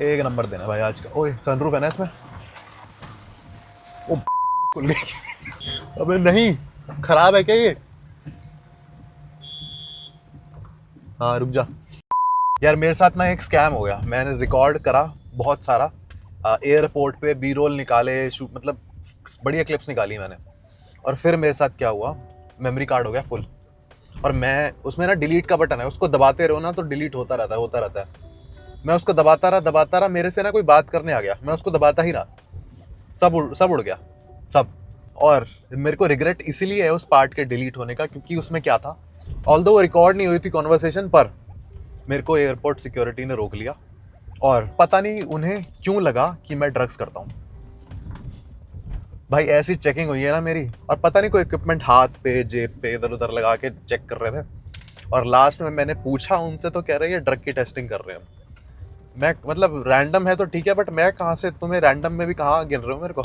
एक नंबर देना भाई आज का। ओए सनरूफ है ना इसमें? ओ खुल गई। अबे नहीं, खराब है क्या ये? हाँ रुक जा यार, मेरे साथ ना एक स्कैम हो गया। मैंने रिकॉर्ड करा बहुत सारा, एयरपोर्ट पे बी रोल निकाले, मतलब बढ़िया क्लिप्स निकाली मैंने। और फिर मेरे साथ क्या हुआ, मेमोरी कार्ड हो गया फुल। और मैं उसमें ना डिलीट का बटन है, उसको दबाते रहो ना तो डिलीट होता रहता है, होता रहता है। मैं उसको दबाता रहा, मेरे से ना कोई बात करने आ गया, मैं उसको दबाता ही रहा, सब उड़ गया सब। और मेरे को रिग्रेट इसीलिए है उस पार्ट के डिलीट होने का, क्योंकि उसमें क्या था, ऑल्दो वो रिकॉर्ड नहीं हुई थी कॉन्वर्सेशन, पर मेरे को एयरपोर्ट सिक्योरिटी ने रोक लिया। और पता नहीं उन्हें क्यों लगा कि मैं ड्रग्स करता हूँ। भाई ऐसी चेकिंग हुई है ना मेरी, और पता नहीं कोई इक्विपमेंट हाथ पे जेब पे इधर उधर लगा के चेक कर रहे थे। और लास्ट में मैंने पूछा उनसे तो कह रहे हैं ड्रग की टेस्टिंग कर रहे हैं। मैं मतलब रैंडम है तो ठीक है, बट मैं कहाँ से तुम्हें रैंडम में भी कहाँ गिन रहे हो मेरे को?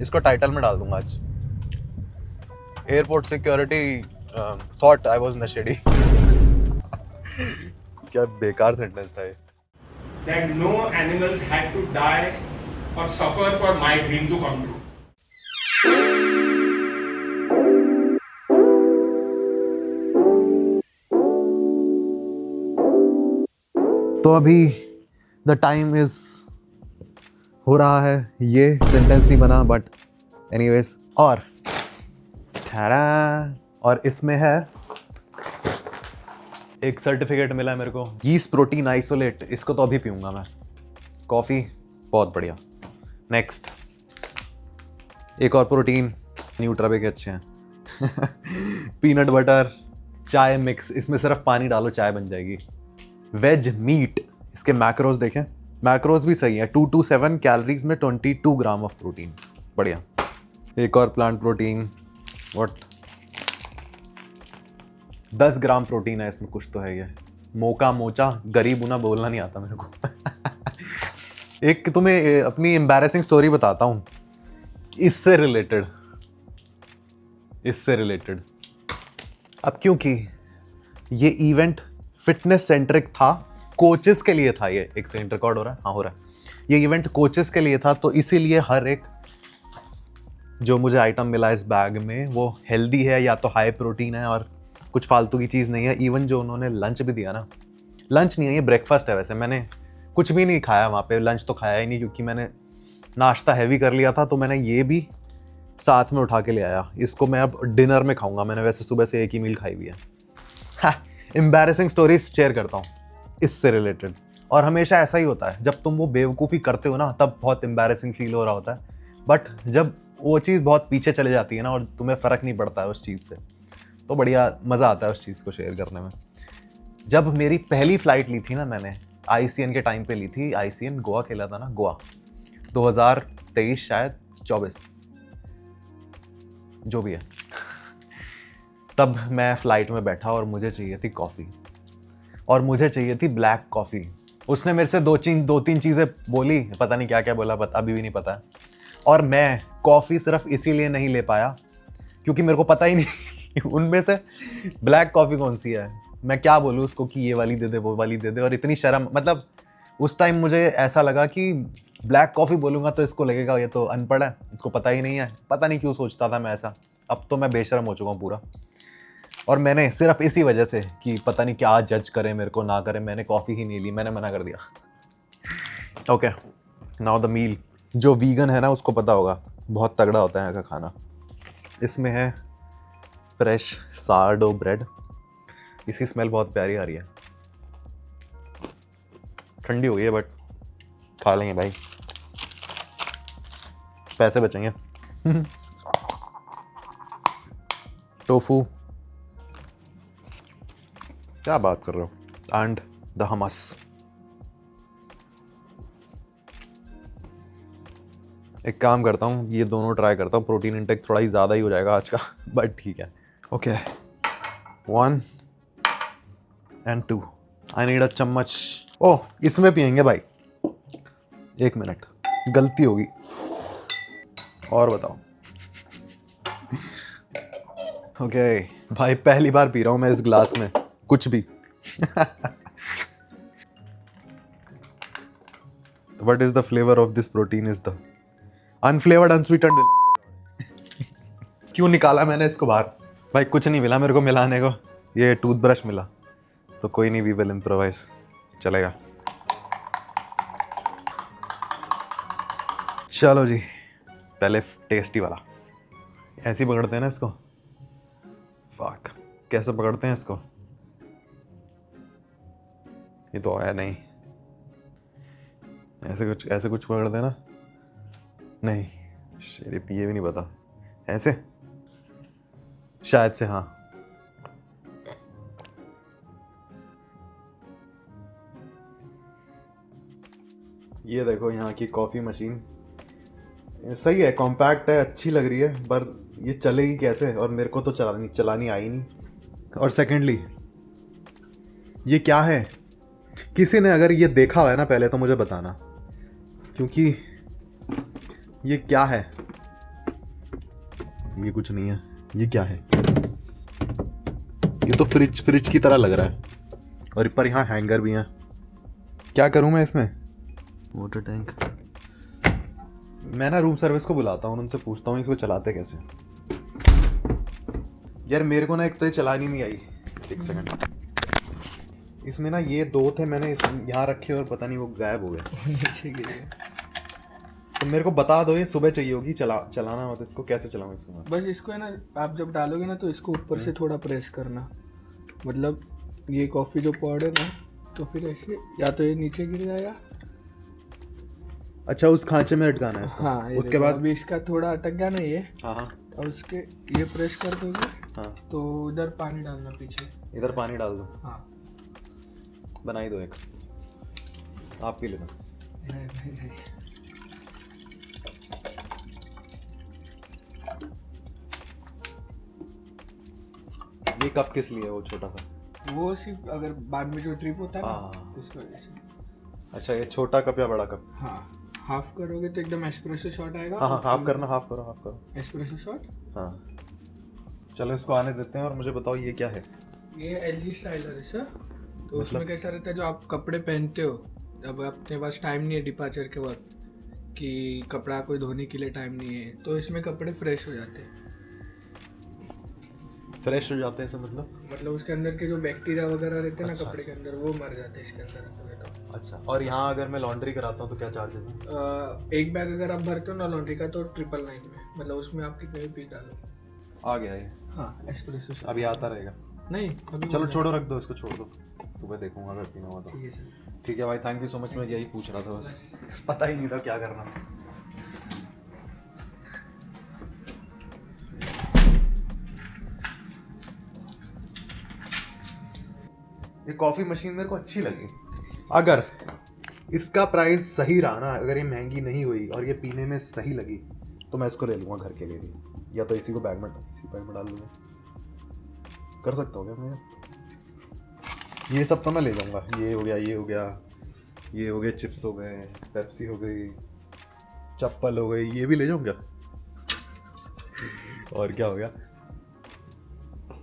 इसको टाइटल में डाल दूंगा आज, airport security thought I was नशेड़ी। क्या बेकार सेंटेंस था ये। That no animals had to die or suffer for my dream to come true. तो अभी द टाइम इज हो रहा है, ये सेंटेंस नहीं बना बट एनीवेज। और और इसमें है एक सर्टिफिकेट मिला है मेरे को, यीस्ट प्रोटीन आइसोलेट। इसको तो अभी पीऊंगा मैं। कॉफ़ी बहुत बढ़िया। नेक्स्ट एक और प्रोटीन, न्यूट्राबे के अच्छे हैं। पीनट बटर चाय मिक्स, इसमें सिर्फ पानी डालो चाय बन जाएगी। वेज मीट, इसके मैक्रोज देखें, मैक्रोज भी सही है। 227 कैलोरीज में 22 ग्राम ऑफ प्रोटीन, बढ़िया। एक और plant protein, what, 10 gram protein है इसमें, कुछ तो है ये। मोका मोचा, गरीब उना बोलना नहीं आता मेरे को। एक तुम्हें अपनी एम्बैरेसिंग स्टोरी बताता हूँ इससे रिलेटेड। अब क्योंकि ये इवेंट फिटनेस सेंट्रिक था, कोचेस के लिए था। ये एक सेकंड, रिकॉर्ड हो रहा है? हाँ हो रहा है। ये इवेंट कोचेस के लिए था, तो इसीलिए हर एक जो मुझे आइटम मिला इस बैग में वो हेल्दी है या तो हाई प्रोटीन है, और कुछ फालतू की चीज़ नहीं है। इवन जो उन्होंने लंच भी दिया ना, लंच नहीं है ये ब्रेकफास्ट है। वैसे मैंने कुछ भी नहीं खाया वहाँ पे, लंच तो खाया ही नहीं, क्योंकि मैंने नाश्ता हैवी कर लिया था। तो मैंने ये भी साथ में उठा के ले आया, इसको मैं अब डिनर में खाऊंगा। मैंने वैसे सुबह से एक ही मील खाई हुई है। एम्बैरेसिंग स्टोरीज शेयर करता हूँ इससे रिलेटेड। और हमेशा ऐसा ही होता है, जब तुम वो बेवकूफ़ी करते हो ना तब बहुत एम्बैरेसिंग फील हो रहा होता है, बट जब वो चीज़ बहुत पीछे चले जाती है ना और तुम्हें फ़र्क नहीं पड़ता है उस चीज़ से, तो बढ़िया मज़ा आता है उस चीज़ को शेयर करने में। जब मेरी पहली फ़्लाइट ली थी ना मैंने, ICN के टाइम पे ली थी। ICN गोवा खेला था ना, गोवा 2023 शायद 24 जो भी है। तब मैं फ़्लाइट में बैठा और मुझे चाहिए थी कॉफ़ी, और मुझे चाहिए थी ब्लैक कॉफ़ी। उसने मेरे से दो तीन चीज़ें बोली, पता नहीं क्या क्या बोला, अभी भी नहीं पता है। और मैं कॉफ़ी सिर्फ इसीलिए नहीं ले पाया क्योंकि मेरे को पता ही नहीं उनमें से ब्लैक कॉफ़ी कौन सी है। मैं क्या बोलूँ उसको कि ये वाली दे दे, वो वाली दे दे, और इतनी शर्म, मतलब उस टाइम मुझे ऐसा लगा कि ब्लैक कॉफ़ी बोलूँगा तो इसको लगेगा ये तो अनपढ़ है, इसको पता ही नहीं है। पता नहीं क्यों सोचता था मैं ऐसा। अब तो मैं बेशर्म हो चुका हूँ पूरा। और मैंने सिर्फ इसी वजह से कि पता नहीं क्या जज करें मेरे को ना करें, मैंने कॉफ़ी ही नहीं ली, मैंने मना कर दिया। Okay, now the meal. जो वीगन है ना उसको पता होगा, बहुत तगड़ा होता है यहाँ का खाना। इसमें है फ्रेश सारडो ब्रेड, इसकी स्मेल बहुत प्यारी आ रही है। ठंडी हो गई है बट खा लेंगे भाई, पैसे बचेंगे। टोफू, क्या बात कर रहे हो, एंड द हमस। एक काम करता हूँ, ये दोनों ट्राई करता हूँ। प्रोटीन इंटेक थोड़ा ही ज़्यादा ही हो जाएगा आज का, बट ठीक है। Okay, 1 and 2। I need a चम्मच। ओह, इसमें पियेंगे भाई। 1 मिनट, गलती होगी। और बताओ। ओके भाई, पहली बार पी रहा हूँ मैं इस ग्लास में कुछ भी। What is the flavor of this protein is the unflavored unsweetened. क्यों निकाला मैंने इसको बाहर? भाई कुछ नहीं मिला मेरे को मिलाने को, ये टूथब्रश मिला, तो कोई नहीं, वी विल इम्प्रोवाइज, चलेगा। चलो जी, पहले टेस्टी वाला। ऐसे ही पकड़ते हैं ना इसको? फक, कैसे पकड़ते हैं इसको? ये तो आया नहीं, ऐसे कुछ पकड़ देना। नहीं शिट, ये भी नहीं पता। ऐसे शायद से, हाँ। ये देखो यहाँ की कॉफ़ी मशीन सही है, कॉम्पैक्ट है, अच्छी लग रही है, पर ये चलेगी कैसे? और मेरे को तो चलानी आई नहीं। और सेकेंडली ये क्या है? किसी ने अगर ये देखा हुआ है ना पहले तो मुझे बताना, क्योंकि ये क्या है? ये कुछ नहीं है, ये क्या है? ये तो फ्रिज की तरह लग रहा है, और पर यहाँ हैंगर भी है। क्या करूँ मैं इसमें? वाटर टैंक, मैं ना रूम सर्विस को बुलाता हूँ, उनसे पूछता हूँ इसको चलाते कैसे। यार मेरे को ना एक तो ये चलानी नहीं आई। एक सेकंड, इसमें ना ये दो थे, मैंने यहाँ रखे और पता नहीं वो गायब हो गए नीचे गिरे। तो मेरे को बता दो, ये सुबह चाहिए होगी, चलाना मत इसको, कैसे चलाऊँ इसको? बस इसको है ना, आप जब डालोगे ना तो इसको ऊपर से थोड़ा प्रेस करना, मतलब ये कॉफ़ी जो पॉड है ना, तो फिर ऐसे या तो ये नीचे गिर जाएगा। अच्छा, उस खांचे में अटकाना है इसको? हाँ, उसके बाद अभी इसका थोड़ा अटक गया ना ये, हाँ हाँ, और उसके ये प्रेस कर दोगे, हाँ, तो इधर पानी डालना पीछे, इधर पानी डाल दो। हाँ, बनाई दो एक, आप पी लेना। नहीं। ये कप किस लिए है वो छोटा सा? वो सिर्फ अगर बाद में जो ट्रिप होता है ना, हाँ। उस वजह से। अच्छा, ये छोटा कप या बड़ा कप? हाँ, हाफ करोगे तो एकदम एस्प्रेसो शॉट आएगा। हाँ हाँ, हाफ करना, हाफ करो। Espresso shot. हाँ, चलो इसको आने देते हैं, और मुझे बताओ ये क्या है? ये LG स्टाइलर है सर। तो उसमें कैसा रहता है, जो आप कपड़े पहनते हो, अब अपने पास टाइम नहीं है डिपार्चर के वक्त कि कपड़ा कोई धोने के लिए टाइम नहीं है, तो इसमें कपड़े फ्रेश हो जाते हैं। फ्रेश हो जाते हैं से मतलब उसके अंदर के जो बैक्टीरिया वगैरह रहते हैं अच्छा, ना कपड़े के अंदर, वो मर जाते हैं इसके अंदर। अच्छा, और यहाँ अगर मैं लॉन्ड्री कराता हूँ तो क्या चार्जेस है? एक बैग अगर आप भरते हो ना लॉन्ड्री का, तो 999 में, मतलब उसमें आप कितने भी पीस डालो। आ गया ये? हाँ, एस्प्रेसो। अभी आता रहेगा? नहीं अभी। चलो छोड़ो, रख दो इसको, छोड़ दो, सुबह देखूंगा अगर पीना हुआ तो। ठीक है सर। ठीक है भाई, थैंक यू सो मच। मैं यही पूछ रहा था, बस पता ही नहीं था क्या करना। ये कॉफ़ी मशीन मेरे को अच्छी लगी। अगर इसका प्राइस सही रहा ना, अगर ये महंगी नहीं हुई और ये पीने में सही लगी, तो मैं इसको ले लूँगा घर के लिए भी, या तो इसी बैग में डाल लूँगा। कर सकता हूँ क्या मैं? ये सब तो मैं ले जाऊँगा। ये हो गया, चिप्स हो गए, पेप्सी हो गई, चप्पल हो गई, ये भी ले जाऊँगा। और क्या हो गया?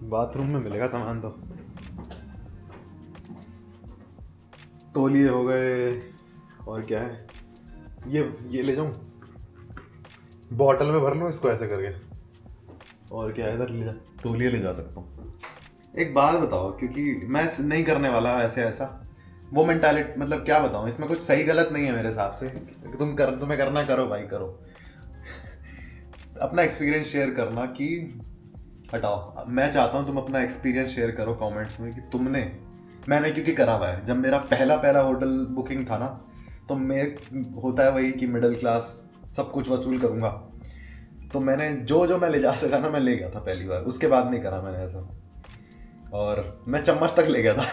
बाथरूम में मिलेगा सामान तो। तौलिए हो गए, और क्या है, ये ले जाऊँ, बॉटल में भर लूँ इसको ऐसे करके, और क्या है, इधर तौलिए ले जा सकता हूँ। एक बात बताओ, क्योंकि मैं नहीं करने वाला ऐसा वो मेंटालिटी, मतलब क्या बताऊँ, इसमें कुछ सही गलत नहीं है मेरे हिसाब से। तुम्हें करना करो भाई, करो। अपना एक्सपीरियंस शेयर करना कि हटाओ, मैं चाहता हूँ तुम अपना एक्सपीरियंस शेयर करो कमेंट्स में कि मैंने क्योंकि करा हुआ है। जब मेरा पहला होटल बुकिंग था ना, तो मैं होता है वही कि मिडिल क्लास, सब कुछ वसूल करूँगा, तो मैंने जो मैं ले जा सका ना, मैं ले गया था पहली बार। उसके बाद नहीं करा मैंने ऐसा, और मैं चम्मच तक ले गया था।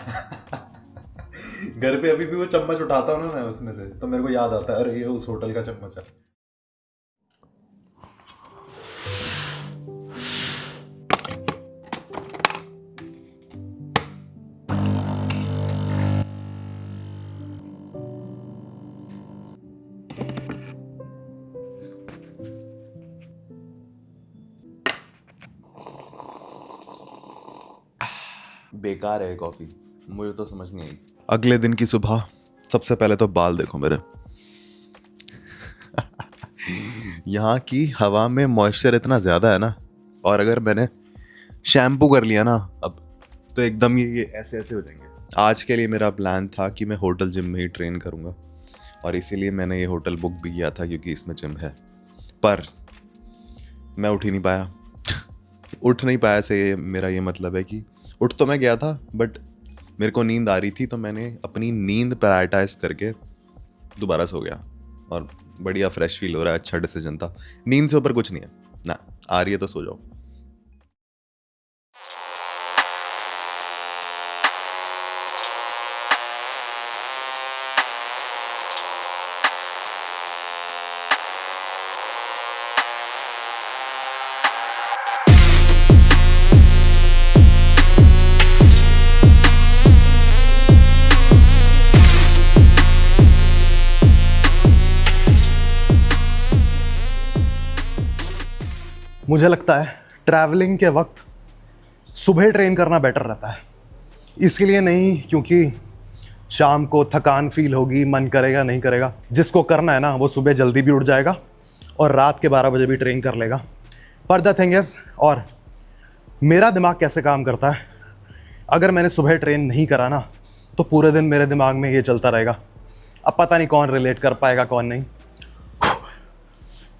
घर पे अभी भी वो चम्मच उठाता हूँ ना मैं उसमें से, तो मेरे को याद आता है, अरे ये उस होटल का चम्मच है। बेकार है कॉफ़ी, मुझे तो समझ नहीं आई। अगले दिन की सुबह सबसे पहले तो बाल देखो मेरे, यहाँ की हवा में मॉइस्चर इतना ज़्यादा है ना, और अगर मैंने शैम्पू कर लिया ना अब, तो एकदम ये ऐसे ऐसे हो जाएंगे। आज के लिए मेरा प्लान था कि मैं होटल जिम में ही ट्रेन करूँगा, और इसीलिए मैंने ये होटल बुक भी किया था क्योंकि इसमें जिम है। पर मैं उठ ही नहीं पाया। उठ नहीं पाया से मेरा ये मतलब है कि उठ तो मैं गया था, बट मेरे को नींद आ रही थी, तो मैंने अपनी नींद प्रायोरिटाइज करके दोबारा सो गया, और बढ़िया फ्रेश फील हो रहा है। अच्छा डिसीजन था। नींद से ऊपर कुछ नहीं है ना, आ रही है तो सो जाओ। मुझे लगता है ट्रैवलिंग के वक्त सुबह ट्रेन करना बेटर रहता है। इसलिए नहीं क्योंकि शाम को थकान फील होगी, मन करेगा नहीं करेगा। जिसको करना है ना वो सुबह जल्दी भी उठ जाएगा और रात के 12 बजे भी ट्रेन कर लेगा। पर द थिंग इज, और मेरा दिमाग कैसे काम करता है, अगर मैंने सुबह ट्रेन नहीं करा ना तो पूरे दिन मेरे दिमाग में ये चलता रहेगा। अब पता नहीं कौन रिलेट कर पाएगा कौन नहीं,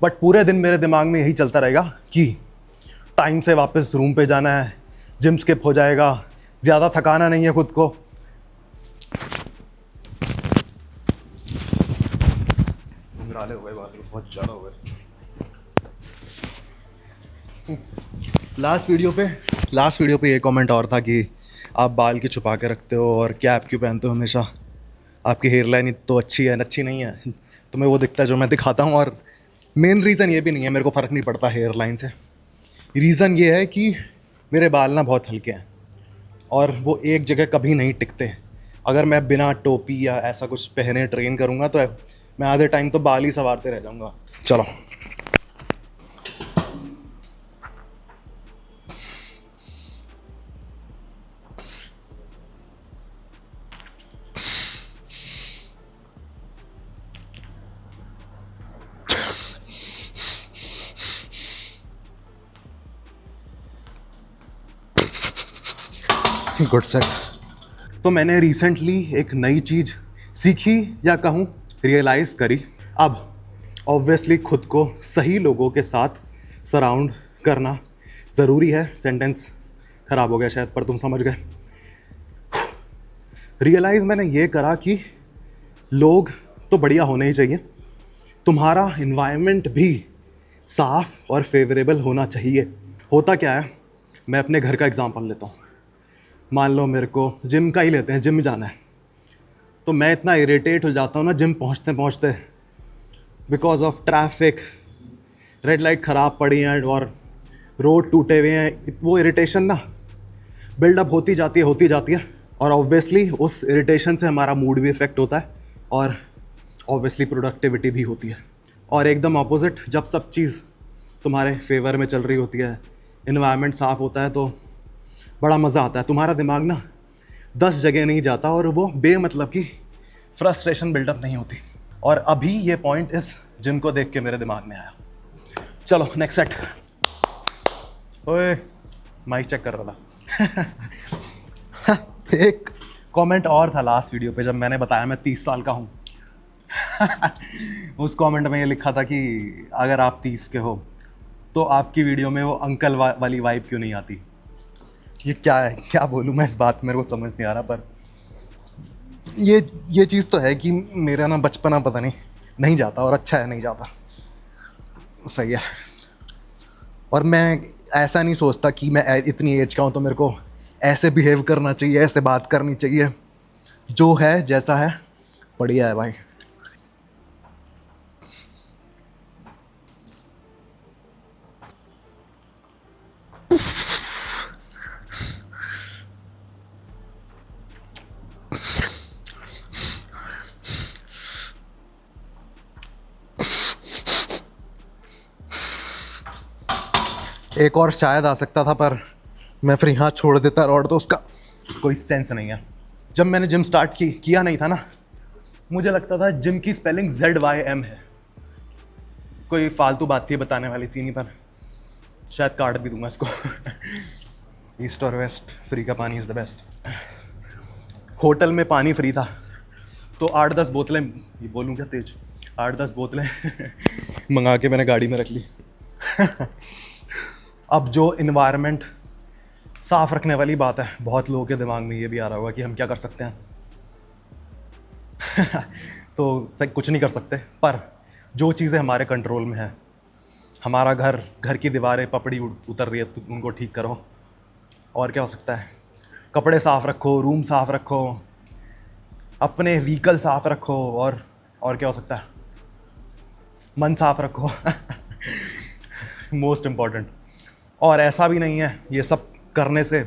बट पूरे दिन मेरे दिमाग में यही चलता रहेगा कि टाइम से वापस रूम पे जाना है, जिम स्किप हो जाएगा, ज़्यादा थकाना नहीं है खुद को। घुंघराले हो गए बाल, बहुत ज़्यादा हो गए। लास्ट वीडियो पे ये कमेंट और था कि आप बाल क्यों छुपा के रखते हो और कैप क्यों पहनते हो हमेशा, आपकी हेयर लाइन तो अच्छी है, अच्छी नहीं है, तुम्हें वो दिखता है जो मैं दिखाता हूँ। और मेन रीज़न ये भी नहीं है, मेरे को फ़र्क नहीं पड़ता हेयर लाइन से। रीज़न ये है कि मेरे बाल ना बहुत हल्के हैं और वो एक जगह कभी नहीं टिकते। अगर मैं बिना टोपी या ऐसा कुछ पहने ट्रेन करूँगा तो मैं आधे टाइम तो बाल ही संवारते रह जाऊँगा। चलो गुड सेट। तो मैंने रिसेंटली एक नई चीज़ सीखी या कहूँ रियलाइज़ करी। अब ऑब्वियसली खुद को सही लोगों के साथ सराउंड करना ज़रूरी है। सेंटेंस ख़राब हो गया शायद, पर तुम समझ गए। रियलाइज़ मैंने ये करा कि लोग तो बढ़िया होने ही चाहिए, तुम्हारा इन्वायरमेंट भी साफ़ और फेवरेबल होना चाहिए। होता क्या है, मैं अपने घर का एग्जांपल लेता हूँ। मान लो मेरे को जिम का ही लेते हैं, जिम जाना है, तो मैं इतना इरिटेट हो जाता हूँ ना जिम पहुँचते पहुँचते, because of traffic, red light ख़राब पड़ी हैं और रोड टूटे हुए हैं। वो इरिटेशन ना बिल्डअप होती जाती है और ऑब्वियसली उस इरिटेशन से हमारा मूड भी इफ़ेक्ट होता है और ऑब्वियसली प्रोडक्टिविटी भी होती है। और एकदम ऑपोजिट, जब सब चीज़ तुम्हारे फेवर में चल रही होती है, इन्वायरमेंट साफ़ होता है, तो बड़ा मज़ा आता है। तुम्हारा दिमाग ना 10 जगह नहीं जाता और वो बेमतलब की फ्रस्ट्रेशन बिल्डअप नहीं होती। और अभी ये पॉइंट इस जिम को देख के मेरे दिमाग में आया। चलो नेक्स्ट सेट। ओए माइक चेक कर रहा था। एक कमेंट और था लास्ट वीडियो पे, जब मैंने बताया मैं 30 साल का हूँ। उस कमेंट में ये लिखा था कि अगर आप 30 के हो तो आपकी वीडियो में वो अंकल वाली वाइब क्यों नहीं आती। ये क्या है, क्या बोलूँ मैं इस बात, मेरे को समझ नहीं आ रहा। पर ये चीज़ तो है कि मेरा ना बचपना पता नहीं जाता, और अच्छा है नहीं जाता, सही है। और मैं ऐसा नहीं सोचता कि मैं इतनी एज का हूँ तो मेरे को ऐसे बिहेव करना चाहिए, ऐसे बात करनी चाहिए। जो है जैसा है बढ़िया है भाई। एक और शायद आ सकता था, पर मैं फिर यहाँ छोड़ देता रॉड, तो उसका कोई सेंस नहीं है। जब मैंने जिम स्टार्ट किया नहीं था ना, मुझे लगता था जिम की स्पेलिंग ZYM है, कोई फालतू बात थी बताने वाली थी नहीं, पर शायद काट भी दूंगा इसको। ईस्ट और वेस्ट, फ्री का पानी इज़ द बेस्ट। होटल में पानी फ्री था तो 8-10 बोतलें, ये बोलूँ क्या तेज, 8-10 बोतलें मंगा के मैंने गाड़ी में रख ली। अब जो इन्वायरमेंट साफ़ रखने वाली बात है, बहुत लोगों के दिमाग में ये भी आ रहा होगा कि हम क्या कर सकते हैं। तो कुछ नहीं कर सकते, पर जो चीज़ें हमारे कंट्रोल में है, हमारा घर की दीवारें पपड़ी उतर रही है तो उनको ठीक करो। और क्या हो सकता है, कपड़े साफ़ रखो, रूम साफ़ रखो, अपने व्हीकल साफ़ रखो, और क्या हो सकता है, मन साफ़ रखो। Most important. और ऐसा भी नहीं है ये सब करने से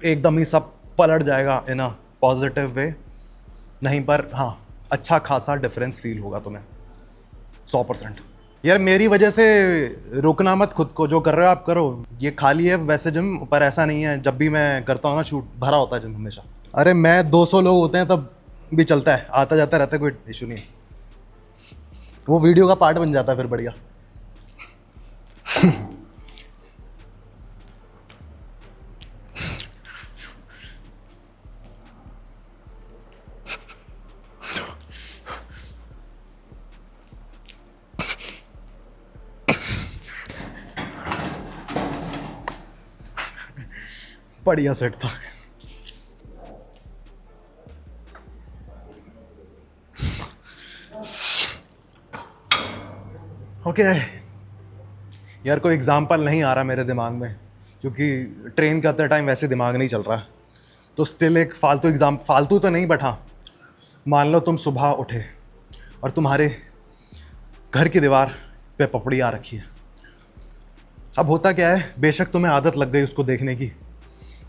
एकदम ही सब पलट जाएगा इन अ पॉजिटिव वे, नहीं, पर हाँ अच्छा खासा डिफरेंस फील होगा तुम्हें 100%। यार मेरी वजह से रोकना मत खुद को, जो कर रहे हो आप करो। ये खाली है वैसे जिम, पर ऐसा नहीं है, जब भी मैं करता हूँ ना शूट, भरा होता है जिम हमेशा। अरे मैं 200 लोग होते हैं तब भी चलता है, आता जाता रहता है, कोई इशू नहीं है। वो वीडियो का पार्ट बन जाता है फिर, बढ़िया। बढ़िया सेट था। ओके यार, कोई एग्जाम्पल नहीं आ रहा मेरे दिमाग में, क्योंकि ट्रेन करते टाइम वैसे दिमाग नहीं चल रहा, तो स्टिल एक फालतू तो नहीं, बट हाँ मान लो तुम सुबह उठे और तुम्हारे घर की दीवार पे पपड़ी आ रखी है। अब होता क्या है, बेशक तुम्हें आदत लग गई उसको देखने की,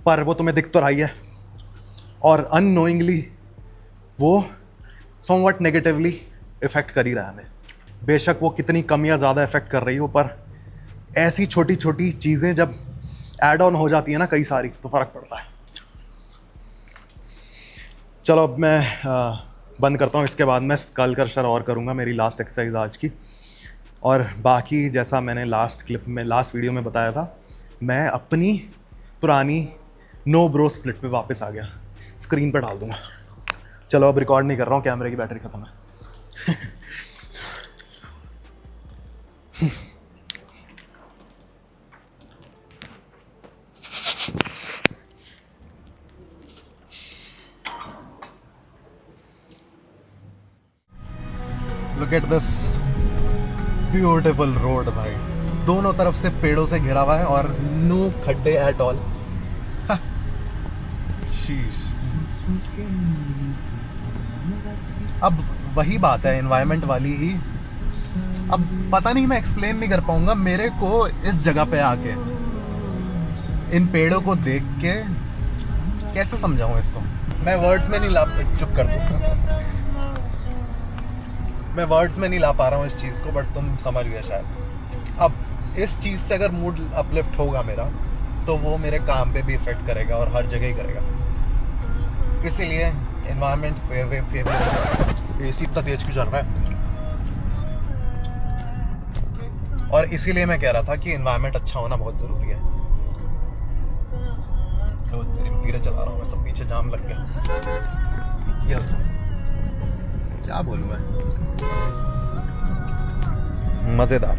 पर वो तुम्हें दिख तो रही है, और अननोइंगली वो समवट नेगेटिवली इफ़ेक्ट कर ही रहा है हमें। बेशक वो कितनी कम या ज़्यादा इफ़ेक्ट कर रही हो, पर ऐसी छोटी छोटी चीज़ें जब ऐड ऑन हो जाती है ना कई सारी, तो फ़र्क पड़ता है। चलो अब मैं बंद करता हूँ, इसके बाद मैं स्कल क्रशर और करूँगा, मेरी लास्ट एक्सरसाइज आज की। और बाकी जैसा मैंने लास्ट वीडियो में बताया था, मैं अपनी पुरानी नो ब्रो स्प्लिट पे वापस आ गया, स्क्रीन पर डाल दूँगा। चलो अब रिकॉर्ड नहीं कर रहा हूँ, कैमरे की बैटरी ख़त्म है। Look at this beautiful road भाई, दोनों तरफ से पेड़ों से घिरा हुआ है और नो खड्डे एट ऑल। शीश। अब वही बात है एनवायरनमेंट वाली ही। अब पता नहीं, मैं एक्सप्लेन नहीं कर पाऊंगा। मेरे को इस जगह पे आके इन पेड़ों को देख के कैसे समझाऊं इसको, मैं वर्ड्स में नहीं ला, चुप कर दो, मैं वर्ड्स में नहीं ला पा रहा हूँ इस चीज़ को, बट तुम समझ गए शायद। अब इस चीज़ से अगर मूड अपलिफ्ट होगा मेरा, तो वो मेरे काम पे भी इफेक्ट करेगा और हर जगह ही करेगा। इसीलिए एनवायरनमेंट फेवरेट। एसी इतना तेज क्यों चल रहा है? और इसीलिए मैं कह रहा था कि एनवायरनमेंट अच्छा होना बहुत ज़रूरी है। तो धीरे चला रहा हूँ मैं, सब पीछे जाम लग गया। ये क्या बोलूँ मैं, मज़ेदार।